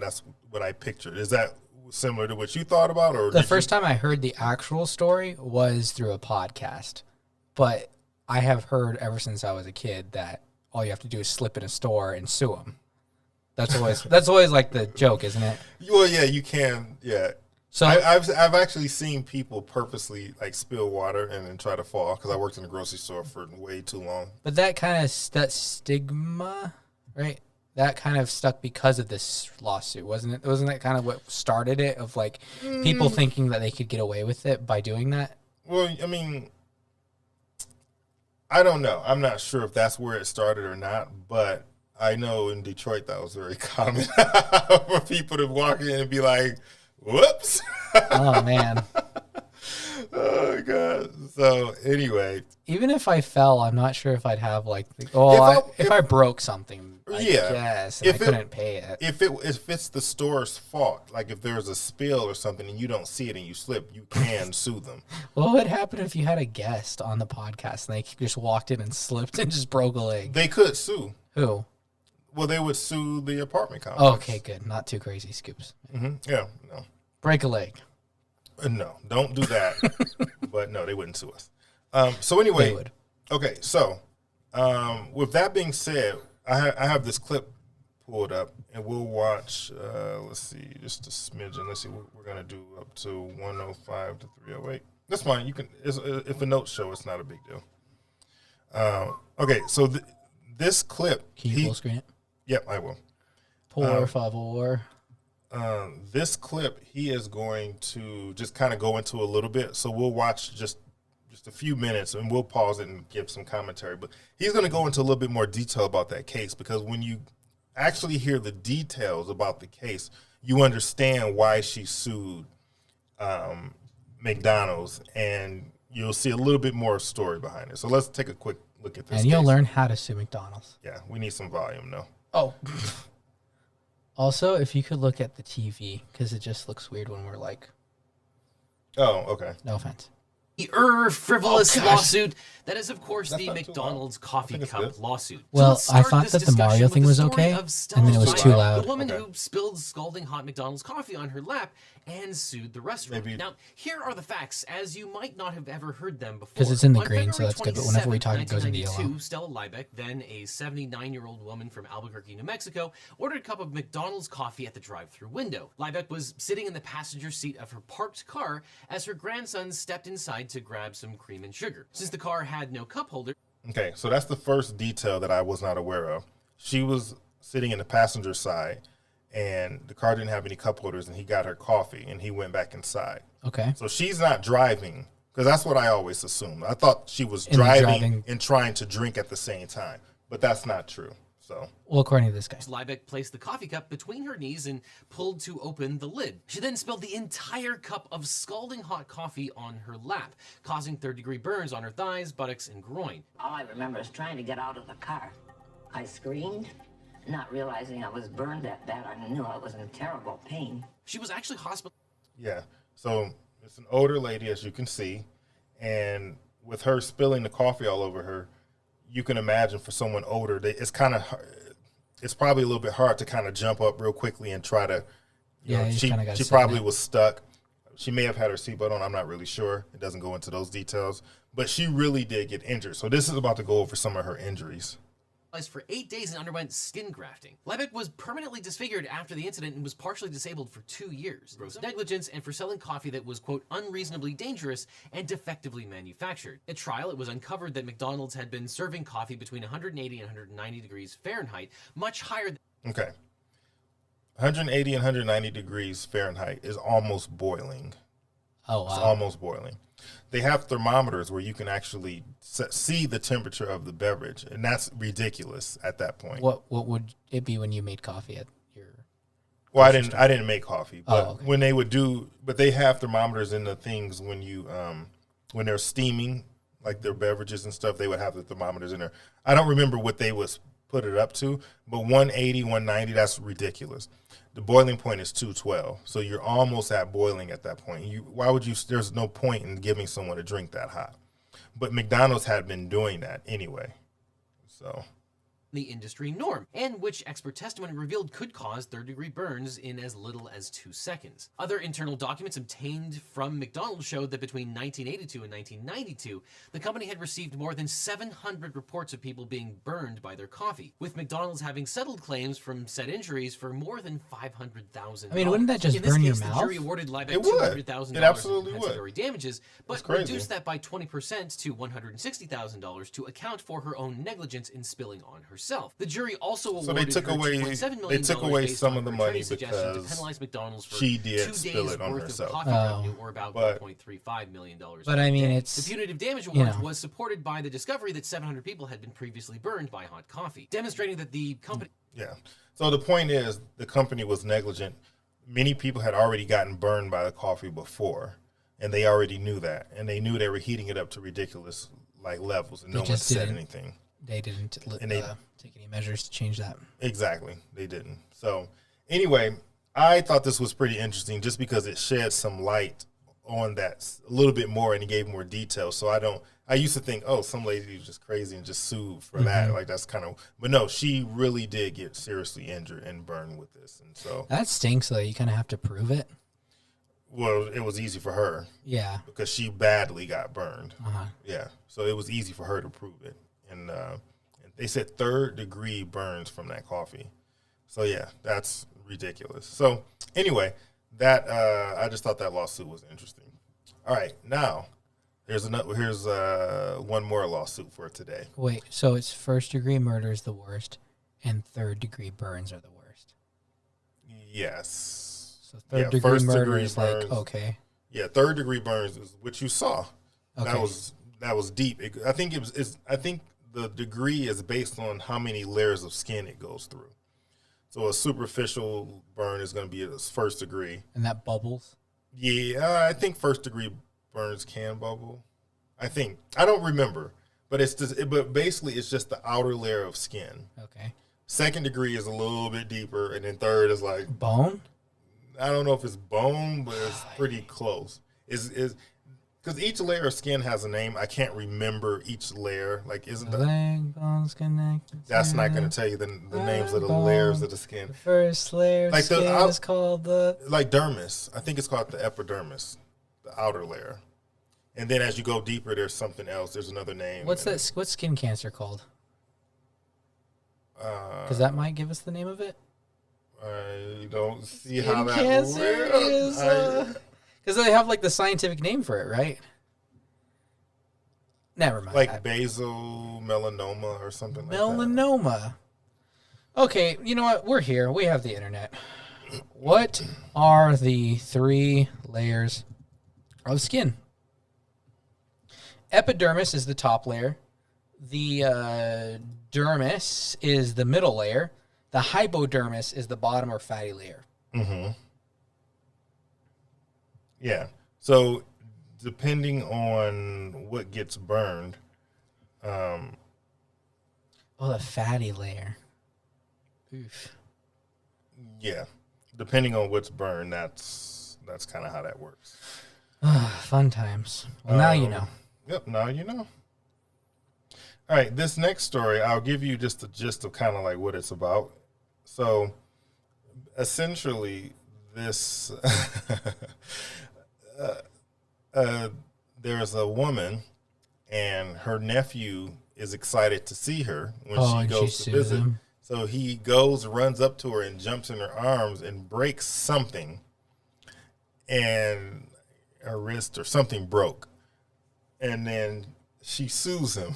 That's what I pictured. Is that similar to what you thought about? Or the first time I heard the actual story was through a podcast, but I have heard ever since I was a kid that all you have to do is slip in a store and sue them. That's always like the joke, isn't it? Well, yeah, you can. Yeah. So I've actually seen people purposely like spill water and then try to fall, because I worked in a grocery store for way too long. But that stigma, right? That kind of stuck because of this lawsuit, wasn't it? Wasn't that kind of what started it, of like people thinking that they could get away with it by doing that? Well, I mean, I don't know. I'm not sure if that's where it started or not, but I know in Detroit that was very common for people to walk in and be like, whoops. Oh, man. Oh, God. So, anyway. Even if I fell, I'm not sure if I'd have, like, if I broke something, I guess, and I couldn't pay it. If it's the store's fault, like if there's a spill or something and you don't see it and you slip, you can sue them. What would happen if you had a guest on the podcast and they just walked in and slipped and just broke a leg? They could sue. Who? Well, they would sue the apartment complex. Okay, good. Not too crazy scoops. Mm-hmm. Yeah, no. Break a leg. No, don't do that. But no, they wouldn't sue us. So anyway, they would. Okay, so with that being said, I have this clip pulled up, and we'll watch. Let's see, just a smidgen. Let's see what we're gonna do up to 105 to 308. That's fine. You can. If a note show, it's not a big deal. Okay, so this clip. Can you full screen it? Yep, I will. Por favor. This clip, he is going to just kind of go into a little bit. So we'll watch just a few minutes, and we'll pause it and give some commentary. But he's going to go into a little bit more detail about that case, because when you actually hear the details about the case, you understand why she sued McDonald's, and you'll see a little bit more story behind it. So let's take a quick look at this. And you'll learn how to sue McDonald's. Yeah, we need some volume, though. Oh. Also, if you could look at the TV, because it just looks weird when we're like... Oh, okay. No offense. The frivolous Oh, gosh. lawsuit that is, of course, That's the not too McDonald's loud. I coffee think it's cup good. lawsuit. Well, let's I start thought this that the discussion Mario with thing the was story okay, of and Stella then it was too Liebach, loud. the woman Okay. who spilled scalding hot McDonald's coffee on her lap and sued the restaurant. Maybe- Now, here are the facts, as you might not have ever heard them before. 'Cause it's in the On green, so February that's good, but whenever we 27th, talk, it goes into yellow. 1992, Stella Liebach, then a 79-year-old woman from Albuquerque, New Mexico, ordered a cup of McDonald's coffee at the drive-thru window. Liebach was sitting in the passenger seat of her parked car as her grandson stepped inside to grab some cream and sugar. Since the car had no cup holder, Okay, so that's the first detail that I was not aware of. She was sitting in the passenger side, and the car didn't have any cup holders, and he got her coffee, and he went back inside. Okay. So she's not driving, because that's what I always assumed. I thought she was And driving and trying to drink at the same time, but that's not true. So Well, according to this guy. Liebach placed the coffee cup between her knees and pulled to open the lid. She then spilled the entire cup of scalding hot coffee on her lap, causing third-degree burns on her thighs, buttocks, and groin. All I remember is trying to get out of the car. I screamed, not realizing I was burned that bad. I knew I was in terrible pain. She was actually hospitalized. yeah, so it's an older lady, as you can see, and with her spilling the coffee all over her, you can imagine for someone older, it's probably a little bit hard to kind of jump up real quickly and try to, Yeah, you she kinda gotta sit probably in it. was stuck. She may have had her seatbelt on. I'm not really sure. It doesn't go into those details, but she really did get injured. So this is about to go over some of her injuries. For 8 days and underwent skin grafting. Liebach was permanently disfigured after the incident and was partially disabled for 2 years. Gross negligence and for selling coffee that was, quote, unreasonably dangerous and defectively manufactured. At trial, it was uncovered that McDonald's had been serving coffee between 180 and 190 degrees Fahrenheit, much higher than Okay. 180 and 190 degrees Fahrenheit is almost boiling. Oh, It's wow. almost boiling. They have thermometers where you can actually see the temperature of the beverage, and that's ridiculous at that point. What would it be when you made coffee at your... Well, I didn't make coffee, but Oh, okay. when they would but they have thermometers in the things when you when they're steaming like their beverages and stuff, they would have the thermometers in there. I don't remember what they was put it up to, but 180, 190, that's ridiculous. The boiling point is 212, so you're almost at boiling at that point. There's no point in giving someone a drink that hot. But McDonald's had been doing that anyway, so. the industry norm, and which expert testimony revealed could cause third-degree burns in as little as 2 seconds. Other internal documents obtained from McDonald's showed that between 1982 and 1992, the company had received more than 700 reports of people being burned by their coffee, with McDonald's having settled claims from said injuries for more than $500,000. I mean, wouldn't that just in this burn case, your the mouth? jury awarded Liebach It would. $200,000 It absolutely in would. compensatory damages, but That's crazy. reduced that by 20% to $160,000 to account for her own negligence in spilling on herself. The jury also awarded So they took her away- $2.7 they million took away based some on of the her money attorney's suggestion to because penalize McDonald's for she did 2 spill days it on worth herself. of coffee Oh. revenue, or about But- $1.35 million. But I mean, The it's... punitive damage you award know. was supported by the discovery that 700 people had been previously burned by hot coffee, demonstrating that the company Yeah. So the point is, the company was negligent. Many people had already gotten burned by the coffee before, and they already knew that, and they knew they were heating it up to ridiculous levels, and They no one just said didn't. anything. They didn't And they- take any measures to change that. Exactly, they didn't. So anyway, I thought this was pretty interesting, just because it shed some light on that a little bit more, and it gave more detail. So I used to think, oh, some lady was just crazy and just sued for that. Like, that's kind of, but no, she really did get seriously injured and burned with this. And so, That stinks, though. You kind of have to prove it. well, it was easy for her Yeah. because she badly got burned. Uh-huh. Yeah. So it was easy for her to prove it. And they said 3rd-degree burns from that coffee. So yeah, that's ridiculous. So anyway, that I just thought that lawsuit was interesting. All right, now here's one more lawsuit for today. Wait, so it's first-degree murder is the worst, and third-degree burns are the worst. Yes. So Yeah, third-degree first-degree murder is like, burns. okay. Yeah, 3rd-degree burns is what you saw. Okay. That was deep. I think the degree is based on how many layers of skin it goes through. So a superficial burn is going to be its 1st degree. And that bubbles? Yeah, I think 1st-degree burns can bubble. I think. I don't remember, but but basically it's just the outer layer of skin. Okay. 2nd degree is a little bit deeper, and then 3rd is like, Bone? I don't know if it's bone, but it's pretty close. Is Because each layer of skin has a name. I can't remember each layer. Like, isn't that... Leg bones connected. That's not going to tell you the names of the layers of the skin. The first layer of Like skin is called the... Like dermis. I think it's called the epidermis, the outer layer. And then as you go deeper, there's something else. There's another name. What's skin cancer called? Because that might give us the name of it. I don't see Skin how that cancer works. is... Because they have, like, the scientific name for it, right? Never mind. Like basal melanoma or something like that. Melanoma. Okay, you know what? We're here. We have the internet. What are the 3 layers of skin? Epidermis is the top layer. The dermis is the middle layer. The hypodermis is the bottom or fatty layer. Mm-hmm. Yeah. So depending on what gets burned, Oh, the fatty layer. Oof. yeah. Depending on what's burned, that's kind of how that works. Fun times. Well, now you know. Yep, now you know. All right, this next story, I'll give you just a gist of kind of like what it's about. So, essentially, this there's a woman, and her nephew is excited to see her when she goes to visit. Him. So he goes, runs up to her, and jumps in her arms and breaks something, and her wrist or something broke. And then she sues him.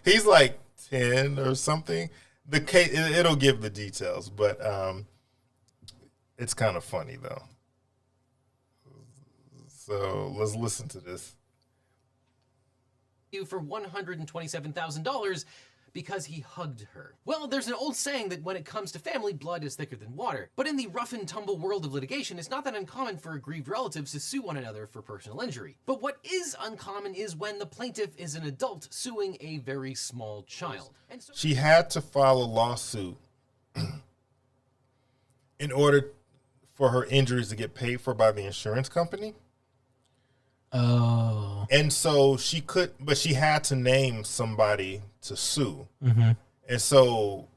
He's like 10 or something. The case, it'll give the details, but it's kind of funny though. So let's listen to this. You for $127,000 because he hugged her. Well, there's an old saying that when it comes to family, blood is thicker than water. But in the rough and tumble world of litigation, it's not that uncommon for aggrieved relatives to sue one another for personal injury. But what is uncommon is when the plaintiff is an adult suing a very small child. And so She had to file a lawsuit in order for her injuries to get paid for by the insurance company. Oh. And so she had to name somebody to sue. Mm-hmm. And so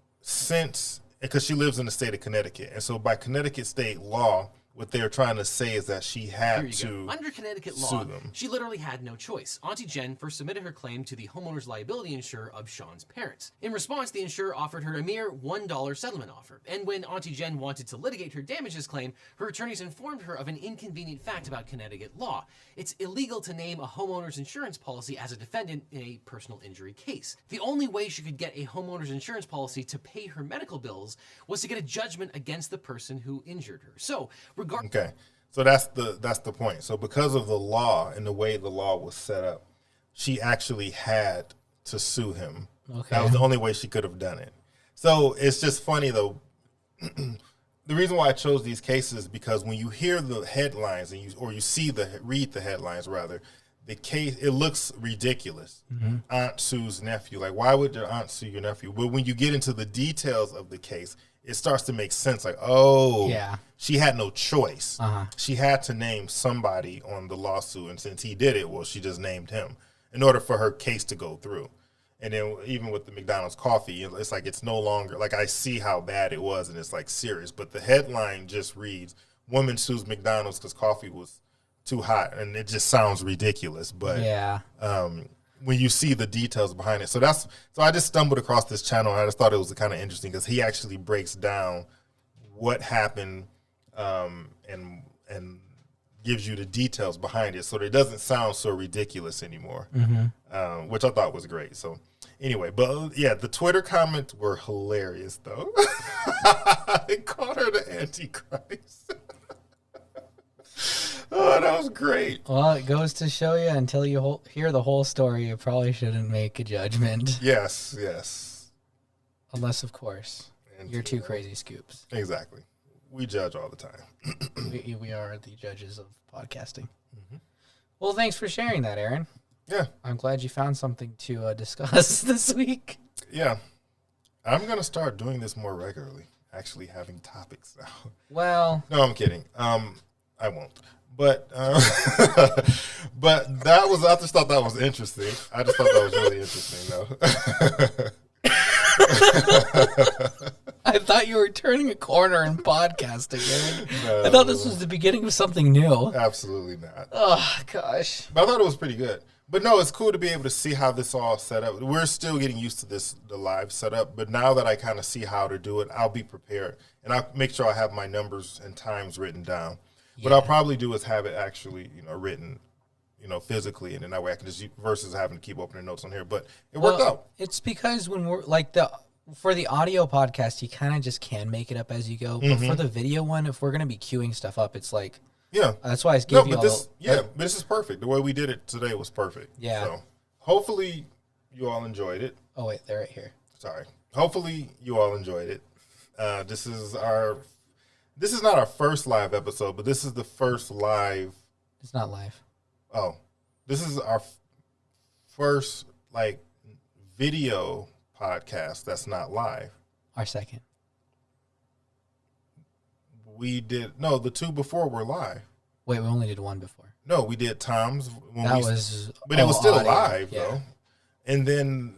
because she lives in the state of Connecticut. And so by Connecticut state law, what they're trying to say is that she had to under Connecticut sue law, them. she literally had no choice. Auntie Jen first submitted her claim to the homeowner's liability insurer of Sean's parents. In response, the insurer offered her a mere $1 settlement offer. And when Auntie Jen wanted to litigate her damages claim, her attorneys informed her of an inconvenient fact about Connecticut law. It's illegal to name a homeowner's insurance policy as a defendant in a personal injury case. The only way she could get a homeowner's insurance policy to pay her medical bills was to get a judgment against the person who injured her. So, Okay. So that's the point. So because of the law and the way the law was set up, she actually had to sue him. Okay. That was the only way she could have done it. So it's just funny though. The reason why I chose these cases is because when you hear the headlines and read the headlines rather, the case, it looks ridiculous. Mm-hmm. Aunt sues nephew. Like, why would your aunt sue your nephew? But when you get into the details of the case, it starts to make sense. Like, oh, yeah, she had no choice. Uh-huh. She had to name somebody on the lawsuit. And since he did it, well, she just named him in order for her case to go through. And then even with the McDonald's coffee, it's like it's no longer, like I see how bad it was and it's like serious. But the headline just reads, woman sues McDonald's because coffee was too hot. And it just sounds ridiculous. But yeah. When you see the details behind it. So I just stumbled across this channel and I just thought it was kind of interesting because he actually breaks down what happened and gives you the details behind it. So it doesn't sound so ridiculous anymore, which I thought was great. So anyway, but yeah, the Twitter comments were hilarious though. They called her the Antichrist. Oh, that was great. Well, it goes to show you until you hear the whole story, you probably shouldn't make a judgment. Yes. Unless, of course, you're two crazy scoops. Exactly. We judge all the time. we are the judges of podcasting. Mm-hmm. Well, thanks for sharing that, Aaron. Yeah. I'm glad you found something to discuss this week. Yeah. I'm going to start doing this more regularly, actually having topics now. Well. No, I'm kidding. I won't. But but I just thought that was interesting. I just thought that was really interesting, though. I thought you were turning a corner in podcasting, Aaron. No. I thought this was the beginning of something new. Absolutely not. Oh, gosh. But I thought it was pretty good. But no, it's cool to be able to see how this all set up. We're still getting used to the live setup, but now that I kind of see how to do it, I'll be prepared. And I'll make sure I have my numbers and times written down. Yeah. What I'll probably do is have it actually, written, physically, and then that way I can just, versus having to keep opening notes on here. But it worked out. It's because when we're like for the audio podcast, you kind of just can make it up as you go. But for the video one, if we're going to be queuing stuff up, it's like, yeah, that's why I gave you but this is perfect. The way we did it today was perfect. Yeah. So hopefully you all enjoyed it. Oh wait, they're right here. Sorry. Hopefully you all enjoyed it. This is not our first live episode, but this is the first live. It's not live. Oh, this is our first video podcast that's not live. Our second. The two before were live. Wait, we only did one before. No, we did Tom's. But it was still audio. live Yeah. though. And then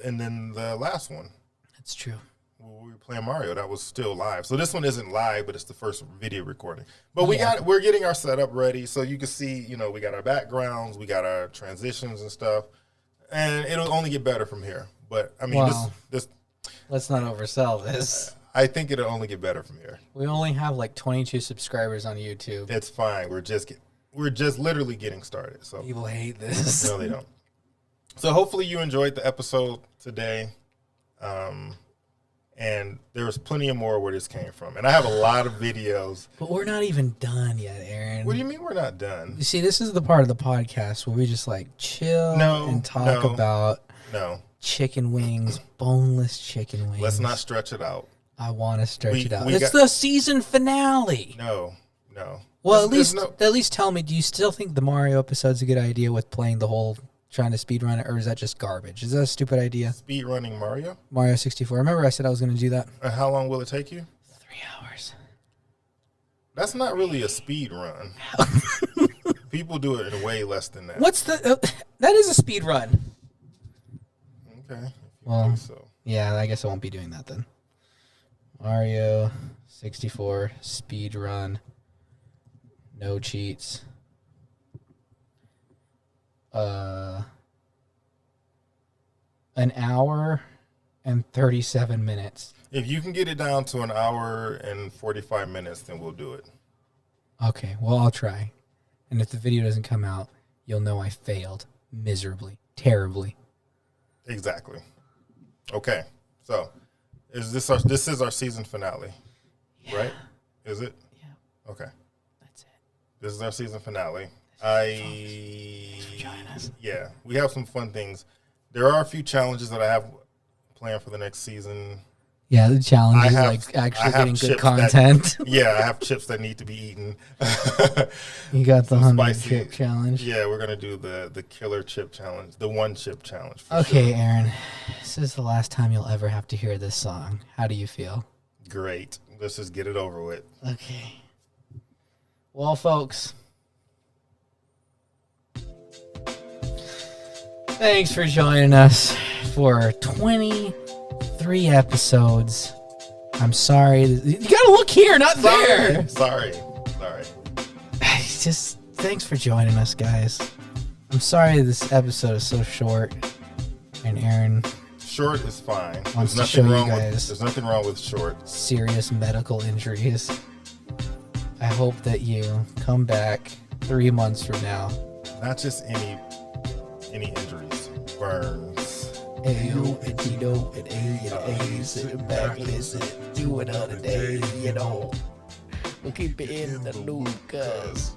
the last one. That's true. We were playing Mario. That was still live. So this one isn't live, but it's the first video recording. But we're getting our setup ready, so you can see, we got our backgrounds, we got our transitions and stuff, and it'll only get better from here. But I mean, this. Let's not oversell this. I think it'll only get better from here. We only have 22 subscribers on YouTube. It's fine. We're just literally getting started. So people hate this. No, they don't. So hopefully you enjoyed the episode today. And there was plenty of more where this came from. And I have a lot of videos. But we're not even done yet, Aaron. What do you mean we're not done? You see, this is the part of the podcast where we just chill and talk about chicken wings, boneless chicken wings. Let's not stretch it out. I want to stretch it out. It's the season finale. No. Well, at least tell me, do you still think the Mario episode's a good idea with playing the whole trying to speedrun it, or is that just garbage? Is that a stupid idea? Speedrunning Mario? Mario 64. Remember I said I was going to do that? How long will it take you? 3 hours. That's not really a speed run. People do it in way less than that. That is a speed run. Okay. Well, so. Yeah, I guess I won't be doing that then. Mario 64 speed run. No cheats. An hour and 37 minutes. If you can get it down to an hour and 45 minutes, then we'll do it. Okay, well, I'll try. And if the video doesn't come out, you'll know I failed miserably, terribly. Exactly. Okay, so this is our season finale, right? Is it? Yeah. Okay. That's it. This is our season finale. Thanks for joining us. Yeah, we have some fun things. There are a few challenges that I have planned for the next season. Yeah, the challenge is actually getting good content. I have chips that need to be eaten. You got the 100 chip challenge. Yeah, we're gonna do the killer chip challenge, the 1 chip challenge. Okay, sure. Aaron, this is the last time you'll ever have to hear this song. How do you feel? Great. Let's just get it over with. Okay. Well, folks, thanks for joining us for 23 episodes. I'm sorry. You gotta look here, not there. Sorry. Just thanks for joining us, guys. I'm sorry this episode is so short. And Aaron, short is fine. There's nothing wrong with short. Serious medical injuries. I hope that you come back 3 months from now. Not just any injuries. Burns. Ayo, and Tito, and A, sitting back, listen to another day, We'll keep it in the loop, cuz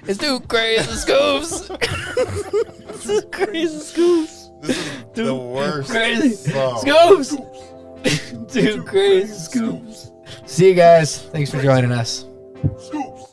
it's too crazy, Scoops. This is crazy, Scoops. This is the worst crazy song. Scoops. Too crazy, Scoops. See you guys. Thanks for joining us. Scoops.